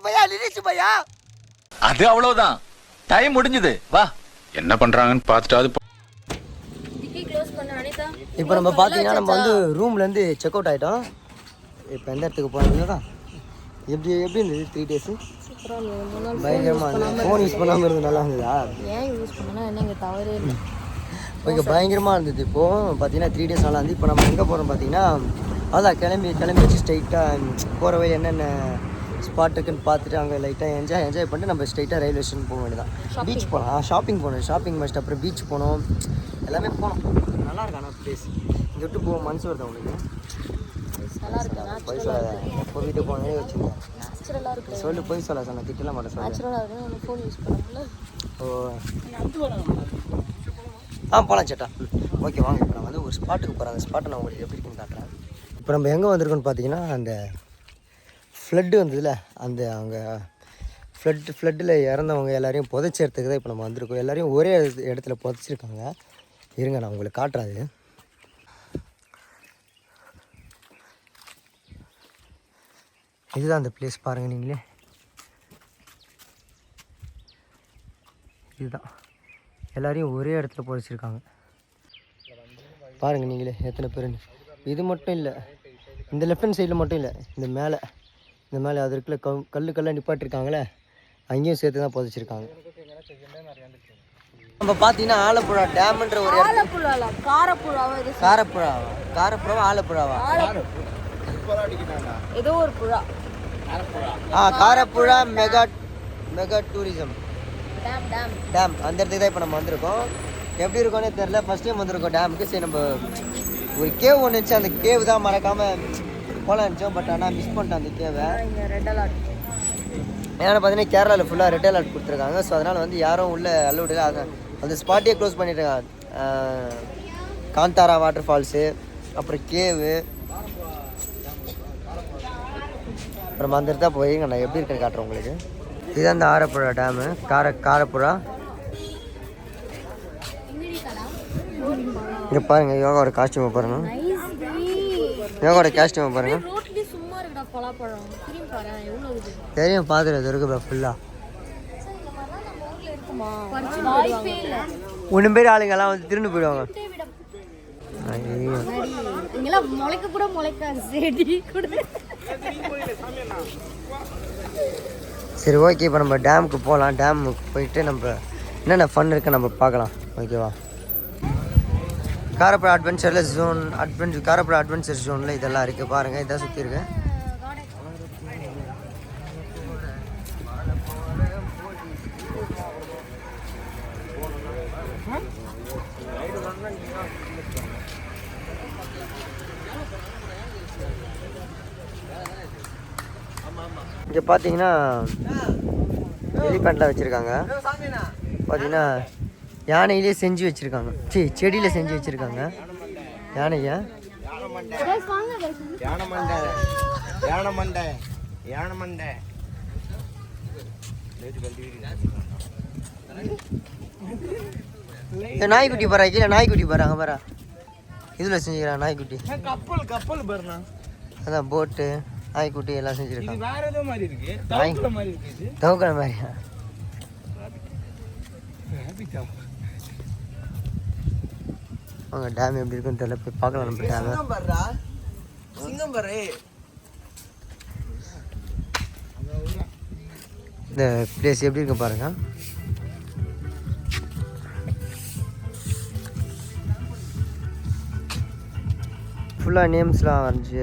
பையா லிரிச்சு பையா. அது அவ்வளவுதான், டைம் முடிஞ்சது. வா, என்ன பண்றாங்கன்னு பார்த்துட்டாது. இப்போ நம்ம பார்த்தீங்கன்னா நம்ம வந்து ரூம்லேருந்து செக் அவுட் ஆகிட்டோம். இப்போ எந்த இடத்துக்கு போனோம்னா எப்படி இருந்தது 3 days? பயங்கரமாக இருந்தது. ஃபோன் யூஸ் பண்ணாமல் இருந்தது நல்லா இருந்ததா? ஏன் யூஸ் பண்ணால் என்னங்க தவறே இல்லை. ஓகே, பயங்கரமாக இருந்தது. இப்போது பார்த்தீங்கன்னா 3 days நல்லா இருந்து. இப்போ நம்ம எங்கே போகிறோம் பார்த்தீங்கன்னா அதான் கிளம்பி வச்சு ஸ்ட்ரைட்டாக போகிற வழி என்னென்ன ஸ்பாட் இருக்குன்னு பார்த்துட்டு அங்கே லைட்டாக என்ஜாய் பண்ணிட்டு நம்ம ஸ்ட்ரைட்டாக ரயில்வே ஸ்டேஷன் போக வேண்டியதான். பீச் போகலாம், ஷாப்பிங் போகணும், ஷாப்பிங் மஸ்ட், அப்புறம் பீச் போகணும், எல்லாமே போகணும். நல்லா இருக்கு ஆனால் ப்ளேஸ். இங்கே விட்டு போக மனசு வருது உங்களுக்கு? நல்லா இருக்கு. போய் சொல்லாத, எப்போ வீட்டு போனே வச்சுருந்தேன். நேச்சுரலாக இருக்கு. சொல்லு, போய் சொல்ல சொன்ன திட்டலாம் மாட்டேன். சொல்லு. நேச்சுரலாக இருக்கு. நம்ம ஃபோன் யூஸ் பண்ணல. ஓ போகலாம் சேட்டா. ஓகே வாங்க. இப்போ நான் வந்து ஒரு ஸ்பாட்டுக்கு போகிறேன். அந்த ஸ்பாட்டை நான் உங்களுக்கு எப்படி இருக்குன்னு காட்டுறேன். இப்போ நம்ம எங்கே வந்திருக்கோன்னு பார்த்தீங்கன்னா அந்த ஃப்ளட்டு வந்ததில்ல, அந்த அங்கே ஃப்ளட்டில் இறந்தவங்க எல்லாரையும் புதைச்சறதுக்கு தான் இப்போ நம்ம வந்திருக்கோம். எல்லாரையும் ஒரே இடத்துல புதைச்சிருக்காங்க. இருங்க நான் உங்களுக்கு காட்டுறேன். அது இதுதான் அந்த பிளேஸ், பாருங்கள் நீங்களே. இதுதான் எல்லாரையும் ஒரே இடத்துல புதைச்சிருக்காங்க. பாருங்கள் நீங்களே எத்தனை பேருன்னு. இது மட்டும் இல்லை, இந்த லெஃப்ட் ஹேண்ட் சைடில் மட்டும் இல்லை, இந்த மேலே அது இருக்குல்ல கல்லை நிப்பாட்டிருக்காங்களே, அங்கேயும் சேர்த்து தான் புதைச்சிருக்காங்க. நம்ம பார்த்தீங்கன்னா ஆலப்புழா டேம்ன்ற ஒரு காரப்புழாவா ஆலப்புழாவா ஏதோ ஒரு புழா. காரப்புழா மெகா டூரிசம் டேம் அந்த இடத்துக்கு தான் இப்போ நம்ம வந்திருக்கோம். எப்படி இருக்கோன்னே தெரில, ஃபஸ்ட் டைம் வந்திருக்கோம் டேமுக்கு. சரி, நம்ம ஒரு கேவ் ஒன்று இருந்துச்சு, அந்த கேவ் தான் மறக்காமல் போகலாம் இருந்துச்சோம். பட் ஆனால் மிஸ் பண்ணிட்டோம் அந்த கேவை. Red alert. ஏன்னா பார்த்தீங்கன்னா கேரளாவில் ஃபுல்லாக ரெட் அலர்ட் கொடுத்துருக்காங்க. ஸோ அதனால் வந்து யாரும் உள்ளே அலோடு இல்லை. அந்த ஸ்பாட்டையே க்ளோஸ் பண்ணிட்டுருக்காங்க. காந்தாரா வாட்டர் ஃபால்ஸு, அப்புறம் கேவு, அப்புறம் அந்த இடத்த போய் நான் எப்படி இருக்குன்னு காட்டுறேன் உங்களுக்கு. இதுதான் இந்த ஆரப்புழா டேமு, காரப்புழா. இங்கே பாருங்கள், யோகாவோட காஸ்டியூமை பாருங்கள். யோகாவோட காஸ்டியூமை பாருங்கள். தெரியும், பார்த்துட்டு இருக்கு ஃபுல்லாக. ஒன்று பேர் ஆளுங்கெல்லாம் வந்து திருண்டு போயிடுவாங்க. சரி ஓகே, இப்போ நம்ம டேமுக்கு போகலாம். டேமுக்கு போயிட்டு நம்ம என்னென்ன ஃபன் இருக்குது நம்ம பார்க்கலாம். ஓகேவா? காரப்புழா காரப்புழா அட்வென்ச்சர் ஜோனில் இதெல்லாம் இருக்குது பாருங்கள். இதான் சுற்றி இருக்கு. இங்கே பார்த்தீங்கன்னா எலிபேண்ட்லாம் வச்சுருக்காங்க. பார்த்தீங்கன்னா யானையிலே செஞ்சு வச்சுருக்காங்க, செடியில் செஞ்சு வச்சுருக்காங்க யானையை. நாய்க்குட்டி பாரு, கீழே நாய்க்குட்டி பாருங்க பாரு. இதில் செஞ்சுக்கிறாங்க நாய்க்குட்டி. கப்பல் பாருண்ணா, அதான் போட்டு நாய்க்குட்டி எல்லாம் செஞ்சுருக்காங்க. தவக்கலை மாதிரியா? அவங்க டேம் எப்படி இருக்குன்னு தெரியல, போய் பார்க்கலாம் நம்ம டேம். இந்த பிளேஸ் எப்படி இருக்கு பாருங்க. ஃபுல்லாக நேம்ஸ்லாம் வரைஞ்சி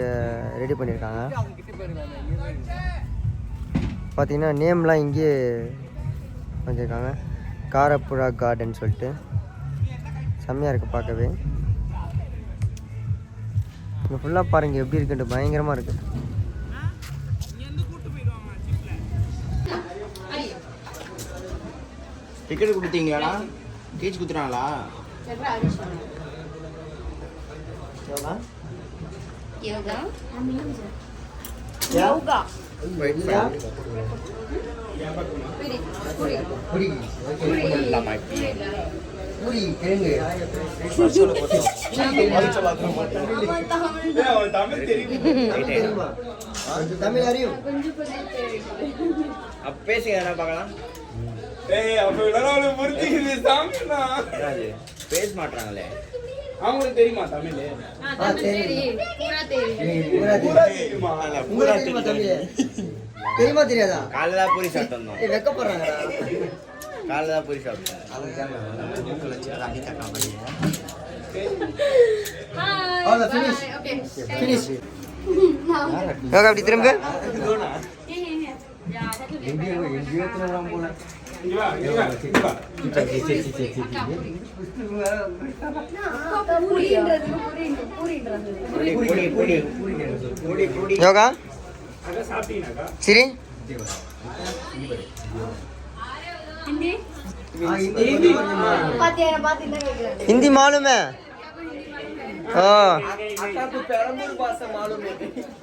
ரெடி பண்ணியிருக்காங்க. பார்த்தீங்கன்னா நேம்லாம் இங்கேயே வச்சுருக்காங்க. காரப்புழா கார்டன் சொல்லிட்டு செம்மையாக இருக்குது பார்க்கவே. இங்கே ஃபுல்லாக பாருங்கள் எப்படி இருக்குன்ட்டு, பயங்கரமாக இருக்குது. டிக்கெட் கொடுத்தீங்களாடா? டீச் குத்துறாங்களா? யோகா யோகா தமிழ் அறியும். அப்ப பேசுங்க என்ன பார்க்கலாம். ஏய் அப்ப எல்லாரும் அவளுக்கு புரிஞ்சுக்குது சாமிண்ணா. என்னது? பேச மாட்டாங்களே. அவங்களுக்கு தெரியுமா தமிழ்? தெரியும் பூரா தெரியும் பூரா தெரியுமா? உங்களுக்கு தெரியுமா தம்பி? தெரியுமா தெரியாதா? காலைல தான் பூரி சாப்பிட்டோம். வெக்கப்படுறாங்கடா. காலைல தான் பூரி சாப்பிட்டேன். அவ்வளோ ஃபினிஷ் ஃபினிஷ். யோகா அப்படி திரும்ப இங்க வா, இங்க வா, இங்க வா. பூரி பூரி பூரி பூரி பூரி. யோகா அதான் சாப்பிட்டீங்கனாக்கா? சரி हिंदी मालूम है अक्का को पेरंबूर भाषा मालूम है?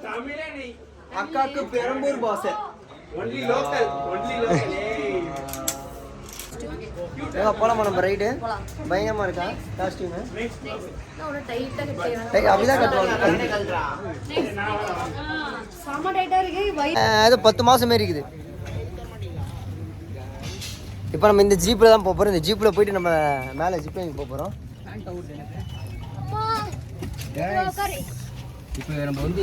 तमिल है नहीं। अक्का को पेरंबूर भाषा। Only local, only local. போலாமா நம்ம ரைடு பயங்கரமா இருக்கா காஸ்டியூம் டைட்டா அப்படிதான் கட்டுவாங்க செம டைட்டா இருக்கு அது 10 மாசம் மாரி இருக்குது இப்போ நம்ம இந்த ஜீப்பில் தான் போக போகிறோம் இந்த ஜீப்பில் போயிட்டு நம்ம மேலே ஜிப்லைன் போக போகிறோம் இப்போ நம்ம வந்து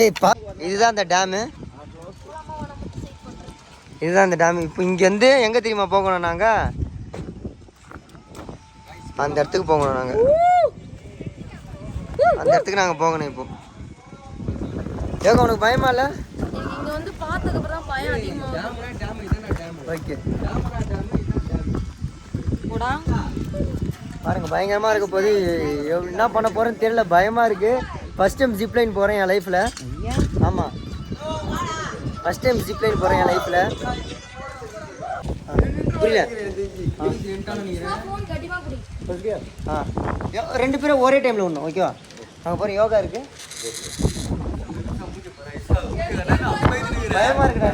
இப்போ இதுதான் அந்த டேமு இதுதான் அந்த டேமு இப்போ இங்கேருந்து எங்கே தெரியுமா போகணும் நாங்கள் அந்த இடத்துக்கு போகணும் நாங்கள் அந்த இடத்துக்கு நாங்கள் போகணும் இப்போ ஏங்க உனக்கு பயமா இல்லை இங்க வந்து பார்த்ததுக்கு அப்புறம் தான் பயம் அதிகமா ஓகே போடா பாருங்க பயங்கரமாக இருக்க போது என்ன பண்ண போகிறேன்னு தெரியல பயமாக இருக்குது ஃபஸ்ட் டைம் ஜிப்லைன் போகிறேன் என் லைஃப்பில் ஆமாம் ஃபஸ்ட் டைம் ஜிப்லைன் போகிறேன் என் லைஃப்பில் புரியல ஆ 2 பேரும் ஒரே டைமில் ஒன்று ஓகேவா அங்கே போகிற யோகா இருக்குது பயமா இருக்குடா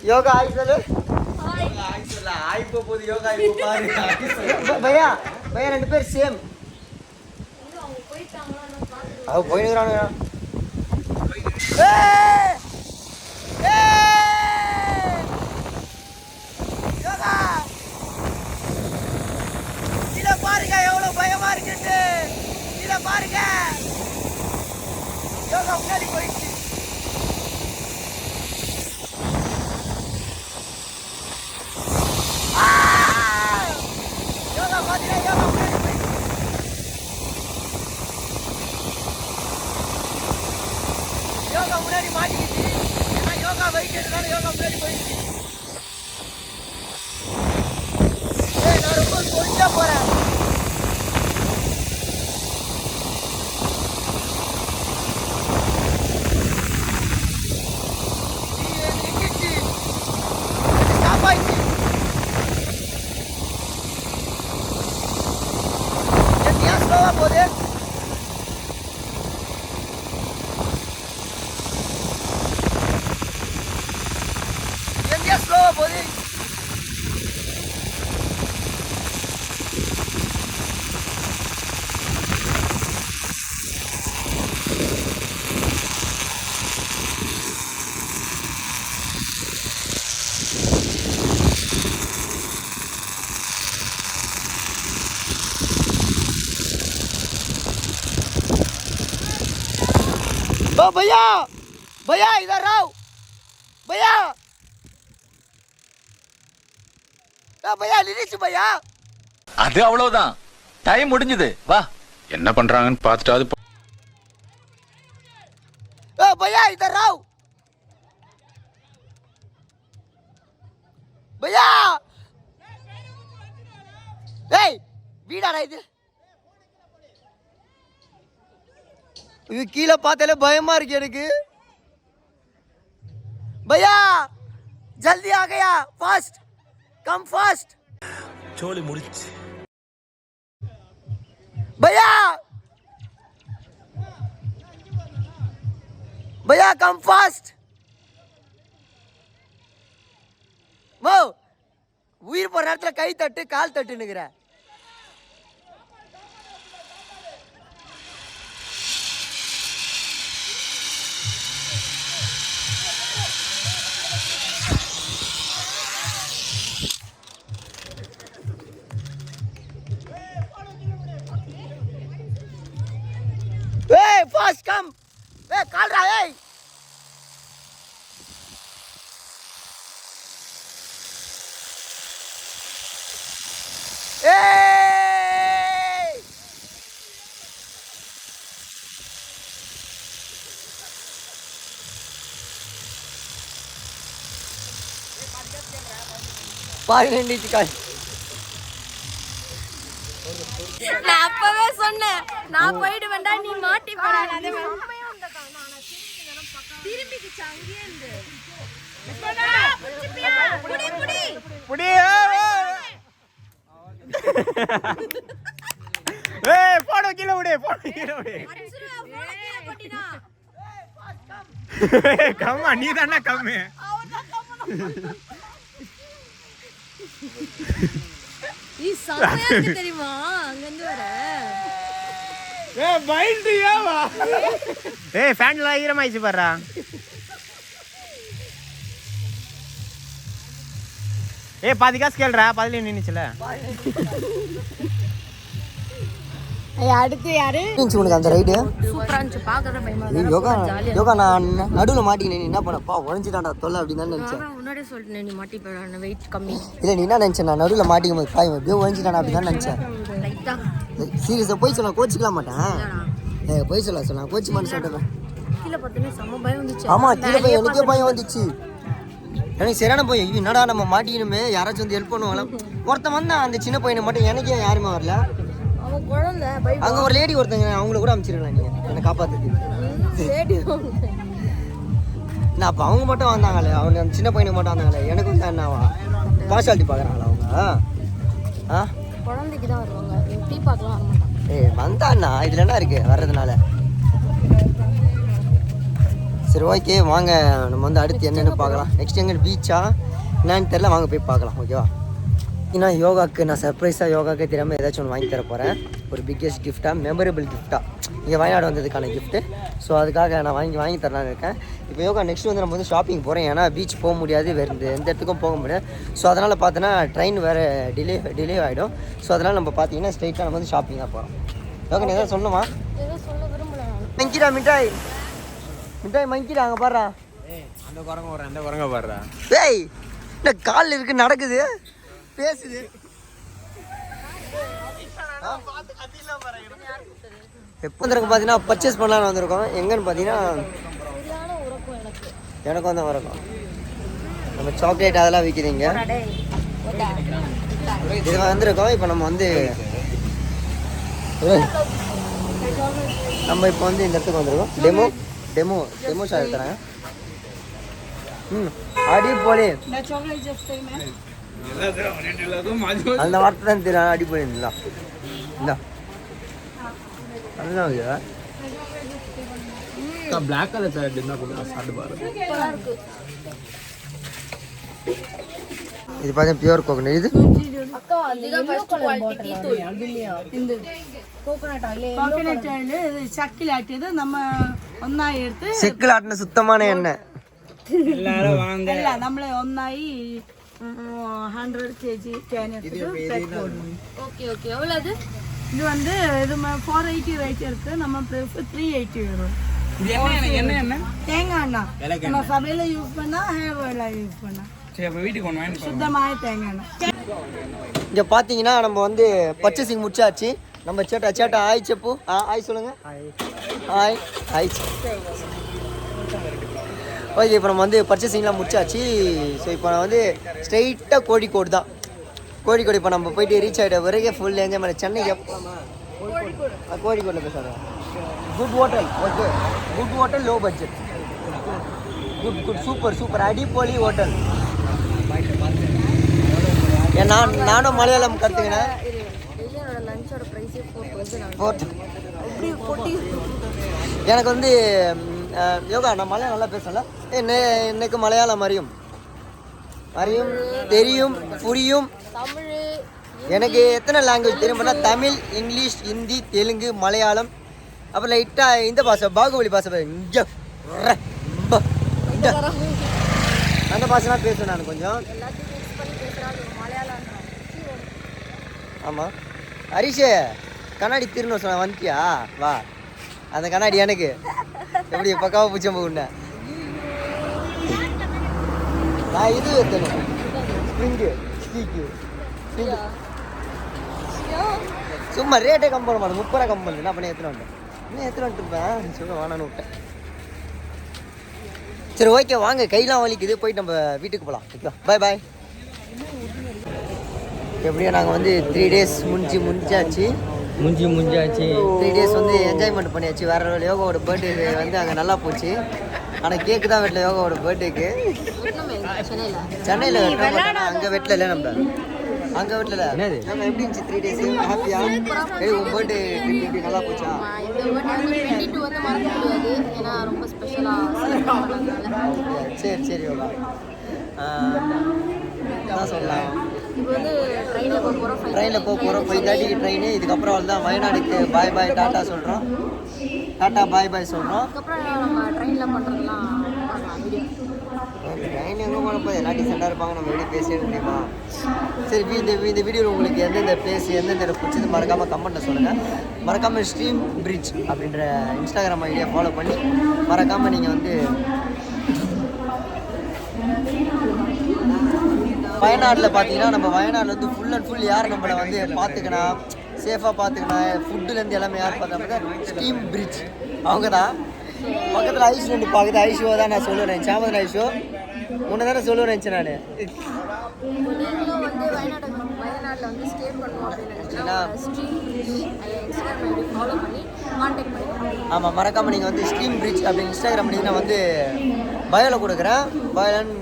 யோகா ஆய் சொல்லு பையா பையா 2 பேர் சேம் அவ போயிடுறானுங்க பாருங்க எவ்வளவு பயமா இருக்கு இத பாருங்க யோகா முன்னாடி போயிடுச்சு யோகா பாத்தீங்கன்னா யோகா முன்னாடி போயிடுச்சு யோகா முன்னாடி மாட்டிக்கிச்சு ஏன்னா யோகா வெயிட் எடுத்தாலும் யோகா முன்னாடி போயிடுச்சு நான் ரொம்ப கொஞ்சா போறேன் ओ भैया भैया इधर आओ भैया भैया लिरिच भैया அது அவ்வளவுதான் டைம் முடிஞ்சது வா என்ன பண்றாங்கன்னு பார்த்துட்டாது ओ भैया इधर आओ भैया ஏய் வீடாடா இது இது கீழே பார்த்தாலே பயமா இருக்கு எனக்கு भैया जल्दी आ गया फास्ट कम फास्ट சோலி முடிச்சு भैया भैया कम फास्ट वो உயிர் போற நேரத்துல கை தட்டு கால் தட்டுனுங்கிற ஃபாஸ்ட் கம் ஏய் கால்ரா ஏய் ஏய் பாருங்க நின்னுச்சு கால் நான் அப்பவே சொன்னேன் நான் போயிட்டு வேண்டாம் நீ மாட்டி போறானே திரும்பிக்கிச்சு அங்கேயே இருந்து புடி புடி புடி ஏய் போடு கீழ விடு அடிச்சுடா போன கீழ போட்டினா கம்மா நீ தானே கம்மு நீ சமையா இருக்கு தெரியுமா அங்க இருந்து வர ஏய் பைண்டியா வா ஏய் ஃபேன்ல ஈரமாயிச்சு பாறா ஏய் பாதி காசு கேளுடா பாதில நின்னுச்சுல அடுத்து யாரு இருந்துச்சு உனக்கு அந்த ரைடு சூப்பரா இருந்துச்சு பாக்குற பயமா யோகா நான் நடுவில் மாட்டிக்கினேன் நீ என்ன பண்ணப்பா உடஞ்சிட்டான்டா தொல்லை அப்படின்னு தான் நினச்சேன் முன்னாடியே சொல்லிட்டேன் நீ மாட்டி போயிடான வெயிட் கம்மி இல்லை நீ என்ன நினச்சேன் நான் நடுவில் மாட்டிக்கும் போது பாய் எப்படியோ உடஞ்சிட்டானா அப்படின்னு தான் நினச்சேன் லைட்டா சீரியஸாக போய் சொல்ல கோச்சிக்கலாம் மாட்டேன் போய் சொல்ல கோச்சிமான்னு சொல்லிட்டேன் கீழே பார்த்தோன்னே செம்ம பயம் வந்துச்சு ஆமாம் கீழே போய் எனக்கே பயம் வந்துச்சு எனக்கு சரியான போய் என்னடா நம்ம மாட்டிக்கணுமே யாராச்சும் வந்து ஹெல்ப் பண்ணுவாங்களா ஒருத்தன் வந்தான் அந்த சின்ன பையனை மட்டும் எனக்கே யாருமே வரல அவன் குழந்தை அங்கே ஒரு லேடி ஒருத்தங்க அவங்கள கூட அமைச்சிருக்கலாம் நீங்கள் என்னை காப்பாற்றுறதுக்கு நான் அப்போ அவங்க மட்டும் வந்தாங்களே அவங்க அந்த சின்ன பையனுக்கு மட்டும் வந்தாங்களே எனக்கு வந்து என்னவா பாஷாலிட்டி பார்க்குறாங்களா அவங்க குழந்தைக்கு தான் வருவாங்க டீ பார்க்கலாம் வர மாட்டான் ஏய் வந்தாண்ணா இதில் என்ன இருக்குது வர்றதுனால சரி ஓகே வாங்க நம்ம வந்து அடுத்து என்னென்னு பார்க்கலாம் நெக்ஸ்ட் எங்கே பீச்சா என்னன்னு தெரில வாங்க போய் பார்க்கலாம் ஓகேவா ஏன்னா யோகாவுக்கு நான் சர்ப்ரைஸாக யோகாவுக்கு தெரியாமல் ஏதாச்சும் ஒன்று வாங்கி தர போகிறேன் ஒரு பிக்கெஸ்ட் கிஃப்ட்டாக மெமரபிள் கிஃப்ட்டாக இங்கே வயநாடு வந்ததுக்கான கிஃப்ட்டு ஸோ அதுக்காக நான் வாங்கி தரலான்னு இருக்கேன் இப்போ யோகா நெக்ஸ்ட் வந்து நம்ம வந்து ஷாப்பிங் போகிறோம் ஏன்னா பீச் போக முடியாது வேறு எந்த இடத்துக்கும் போக முடியாது ஸோ அதனால் பார்த்தோன்னா ட்ரெயின் வேறு டிலே ஆகிடும் ஸோ அதனால் நம்ம பார்த்தீங்கன்னா ஸ்ட்ரைட்டாக நம்ம வந்து ஷாப்பிங் தான் போகிறோம் யோகா நீ எதாவது சொல்லணுமா ஏதோ சொல்ல விரும்பல மங்கிடா மிட்டாய் மங்கிடா அங்கே பாடுறா அந்த குரங்க பாடுறா ஏய் இந்த காலில் இருக்கு நடக்குது பேசுது எப்போ வந்திருக்கோம் பார்த்தீங்கன்னா பர்ச்சேஸ் பண்ணலான்னு வந்திருக்கோம் எங்கன்னு பார்த்தீங்கன்னா எனக்கும் தான் வரக்கும் நம்ம சாக்லேட் அதெல்லாம் விற்கிறீங்க இது வந்திருக்கோம் இப்போ நம்ம வந்து இப்போ வந்து இந்த இடத்துக்கு வந்திருக்கோம் டெமோ ஷாட் எடுத்துறாங்க அடி போலே அந்த வார்த்தை தான் தெரியும் அடி போயிருந்தா இந்தா அதுதான் பிளாக் கலர் சார் என்ன பண்ணுங்க சாப்பிட்டு பாருங்க இது பார்த்தா பியூர் கோகனட் இது அக்கா இதுதான் ஃபர்ஸ்ட் குவாலிட்டி டீ தூள் இந்த கோகனட் ஆயில் கோகனட் ஆயில் இது சக்கில் ஆட்டியது நம்ம ஒன்னாയി எடுத்து செக்கில் ஆட்டின சுத்தமான எண்ணெய் எல்லாரும் வாங்க അല്ല നമ്മളെ ഒന്നായി 100 kg തേൻ എടുത്തിട്ട് பேக் போடணும் ஓகே ஓகே எவ்வளவு அது இது வந்து இது 480 ரேட் இருக்கு நம்ம 380 வரும் இது என்ன தேங்காய் எண்ணெய் நம்ம சமையல யூஸ் பண்ணா ஹேர் ஆயில யூஸ் பண்ணா சரி அப்ப வீட்டுக்கு கொண்டு வாங்க சுத்தமான தேங்காய் எண்ணெய் இங்கே பார்த்தீங்கன்னா நம்ம வந்து பர்ச்சேசிங் முடிச்சாச்சு நம்ம சேட்டா ஆய் செப்பு ஆய் சொல்லுங்க ஆய் ஓகே இப்போ நம்ம வந்து பர்ச்சேசிங்லாம் முடிச்சாச்சு ஸோ இப்போ நான் வந்து ஸ்ட்ரைட்டாக கோழிக்கோடு தான் கோழிக்கோடு இப்போ நம்ம போயிட்டு ரீச் ஆகிட்ட வரைக்கும் ஃபுல் என்ஜாய் பண்ண சென்னைக்கு கோழிக்கோடில் போய் சொல்கிறேன் good hotel okay good hotel low budget good super அடிப்பொலி ஹோட்டல் ஏன் நானும் மலையாளம் கற்றுக்கினேன் என்னோட லஞ்சோட பிரைஸே 4000 எனக்கு வந்து யோகா நான் மலையாளம் நல்லா பேசல எனக்கு மலையாளம் அறியும் தெரியும் புரியும் தமிழ் எனக்கு எத்தனை லாங்குவேஜ் தெரியும்னா தமிழ் இங்கிலீஷ் ஹிந்தி தெலுங்கு மலையாளம் அப்புறம் லைட்டாக இந்த பாஷை பாகுபலி பாஷை அந்த பாஷைலாம் பேசுவேன் நான் கொஞ்சம் எல்லாத்தையும் மிக்ஸ் பண்ணி பேசுறாங்க மலையாளம் ஆமாம் ஹரிஷே கண்ணாடி திருன்னு சொன்ன வந்துட்டியா வா அந்த கண்ணாடி எனக்கு எப்படி பக்காவாக பூச்சம்பு உண்ண நான் இது வைத்தேன் ஸ்ப்ரிங்கு ஸ்டீக்கு சும்மா ரேட்டே கம் பண்ண மாட்டேன் 30 ரூபா கம் பண்ணல என்ன பண்ணி எத்தனை வந்துட்டேன் இன்னும் எத்தனை வந்துட்டுருப்பேன் சொல்ல வேணான்னு விட்டேன் சரி ஓகே வாங்க கையெல்லாம் வலிக்குது போயிட்டு நம்ம வீட்டுக்கு போகலாம் ஓகே பாய் பாய் எப்படியோ நாங்கள் வந்து 3 டேஸ் முடிஞ்சாச்சு 3 டேஸ் வந்து என்ஜாய்மெண்ட் பண்ணியாச்சு வேற ஒரு யோகாவோட பர்த்டே வந்து அங்கே நல்லா போச்சு ஆனால் கேக்கு தான் வெட்டல யோகாவோட பர்த்டேக்கு சென்னையில் அங்கே வெட்டல இல்லை நம்ம அங்கே வெட்டல நம்ம எப்படி இருந்துச்சு 3 டேஸ் ஹாப்பியா உன் பர்த்டே ட்ரிப் எப்படி நல்லா போச்சா சரி சரி யோகா என்ன சொல்லலாம் ட்ரெயினில் போக போகிறோம் 5:30 ட்ரெயின் இதுக்கப்புறம் வந்து வயநாடுக்கு பாய் பாய் டாட்டா சொல்கிறோம் டாட்டா பாய் பாய் சொல்கிறோம் ட்ரெயின் எங்கே போன போது எல்லாம் டீசெண்டாக இருப்பாங்க நம்ம எப்படி பேசிட முடியுமா சரி இந்த வீடியோவில் உங்களுக்கு எந்தெந்த பிளேஸ் எந்தெந்த பிடிச்சது மறக்காமல் கமெண்ட்டில் சொல்லுங்கள் மறக்காமல் ஸ்ட்ரீம் பிரிட்ஜ் அப்படின்ற இன்ஸ்டாகிராம் ஐடியா ஃபாலோ பண்ணி மறக்காமல் நீங்கள் வந்து வயநாட்டில் பார்த்தீங்கன்னா நம்ம வயநாட்டில் வந்து ஃபுல் அண்ட் ஃபுல் யார் நம்மளை வந்து பார்த்துக்கணும் சேஃபாக பார்த்துக்கணும் ஃபுட்டுலேருந்து எல்லாமே யார் பார்த்தா ஸ்டீம் பிரிட்ஜ் அவங்க தான் பக்கத்தில் ஐஷு ரெண்டு பார்க்குது ஐஷுவை தான் நான் சொல்லுவேன் சாமதில் ஐஷு முன்ன தானே சொல்லுவேன் நான் ஆமாம் மறக்காமல் நீங்கள் வந்து ஸ்டீம் பிரிட்ஜ் அப்படின்னு இன்ஸ்டாகிராம் பண்ணிங்கன்னா வந்து பயோவில் கொடுக்குறேன் பயோலன்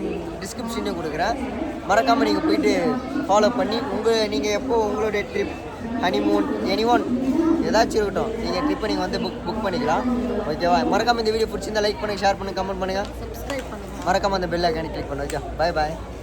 டிஸ்கிரிப்ஷன்லையும் கொடுக்குறேன் மறக்காமல் நீங்கள் போயிட்டு ஃபாலோ பண்ணி நீங்கள் எப்போ உங்களுடைய ட்ரிப் ஹனிமூன் எனி1 ஏதாச்சும் இருக்கட்டும் நீங்கள் ட்ரிப்பை நீங்கள் வந்து புக் பண்ணிக்கலாம் ஓகேவா மறக்காமல் இந்த வீடியோ பிடிச்சிருந்தா லைக் பண்ணுங்கள் ஷேர் பண்ணுங்கள் கமெண்ட் பண்ணுங்கள் மறக்காமல் அந்த பெல் ஐக்கானை கிளிக் பண்ணுங்க ஓகே பாய் பாய்